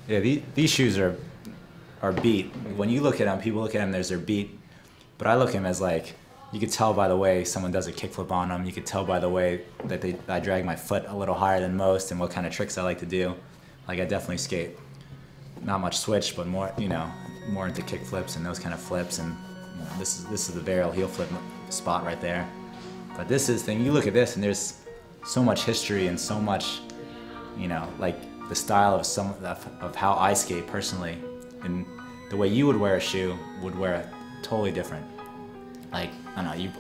Yeah, these shoes are beat. When you look at them, people look at them, there's their beat. But I look at them as like, you could tell by the way someone does a kickflip on them. You could tell by the way that I drag my foot a little higher than most and what kind of tricks I like to do. Like I definitely skate. Not much switch, but more, you know, more into kick flips and those kind of flips. And you know, this is the varial heel flip spot right there. But this is thing. You look at this, and there's so much history and so much, you know, like the style of how I skate personally, and the way you would wear a shoe would wear a totally different. Like I don't know,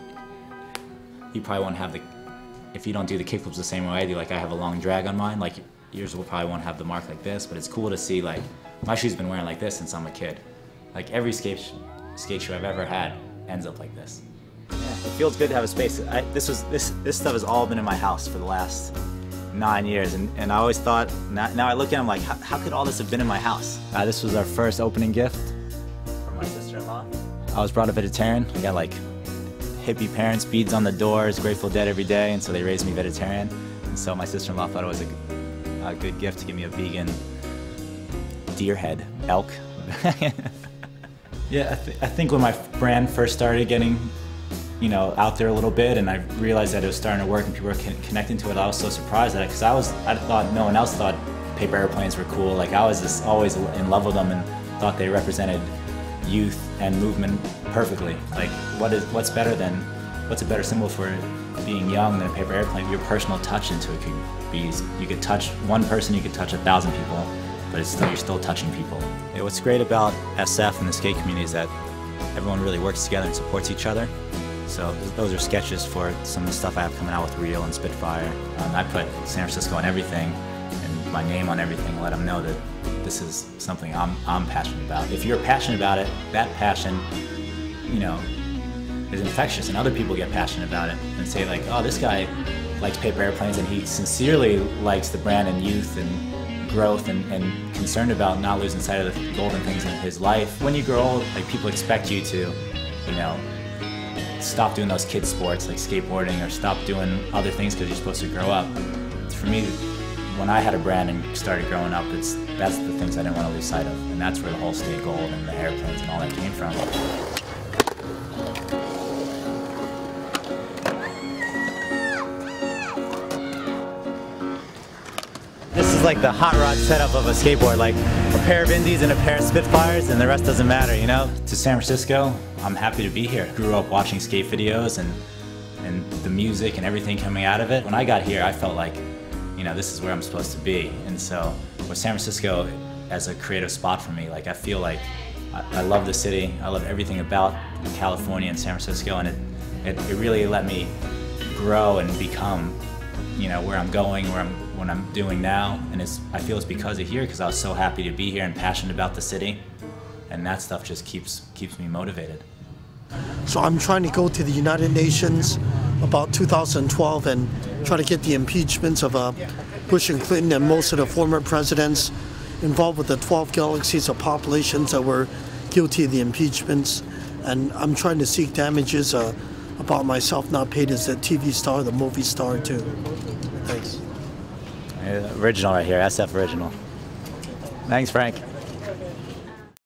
you probably won't have the, if you don't do the kick flips the same way I do. Like I have a long drag on mine. Like yours will probably won't have the mark like this. But it's cool to see like my shoe's been wearing like this since I'm a kid. Like every skate shoe I've ever had ends up like this. Yeah, it feels good to have a space. This stuff has all been in my house for the last 9 years, and I always thought, now I look at them like, how could all this have been in my house? This was our first opening gift from my sister-in-law. I was brought up vegetarian. I got like hippie parents, beads on the doors, Grateful Dead every day, and so they raised me vegetarian. And so my sister-in-law thought it was a good gift to give me a vegan deer head, elk. Yeah, I think when my brand first started getting, you know, out there a little bit, and I realized that it was starting to work and people were connecting to it, I was so surprised at it, because I thought no one else thought paper airplanes were cool. Like I was just always in love with them and thought they represented youth and movement perfectly. Like what's a better symbol for being young than a paper airplane? Your personal touch into it could be, you could touch one person, you could touch 1,000 people, but you're still touching people. Yeah, what's great about SF and the skate community is that everyone really works together and supports each other. So those are sketches for some of the stuff I have coming out with Real and Spitfire. I put San Francisco on everything and my name on everything and let them know that this is something I'm passionate about. If you're passionate about it, that passion, you know, is infectious, and other people get passionate about it and say like, oh, this guy likes paper airplanes and he sincerely likes the brand and youth and growth and concerned about not losing sight of the golden things in his life. When you grow old, like people expect you to, you know, stop doing those kid sports like skateboarding or stop doing other things because you're supposed to grow up. For me, when I had a brand and started growing up, that's the things I didn't want to lose sight of, and that's where the whole skate gold and the airplanes and all that came from. This is like the hot rod setup of a skateboard, like a pair of Indies and a pair of Spitfires, and the rest doesn't matter, you know? To San Francisco, I'm happy to be here. Grew up watching skate videos and the music and everything coming out of it. When I got here, I felt like, you know, this is where I'm supposed to be. And so with San Francisco as a creative spot for me, like I feel like I love the city. I love everything about California and San Francisco, and it really let me grow and become, you know, where I'm going, what I'm doing now. And I feel it's because of here, because I was so happy to be here and passionate about the city, and that stuff just keeps me motivated. So I'm trying to go to the United Nations about 2012 and try to get the impeachments of Bush and Clinton and most of the former presidents involved with the 12 galaxies of populations that were guilty of the impeachments. And I'm trying to seek damages about myself not paid as a TV star, the movie star too. Thanks. Original right here, SF original. Thanks, Frank.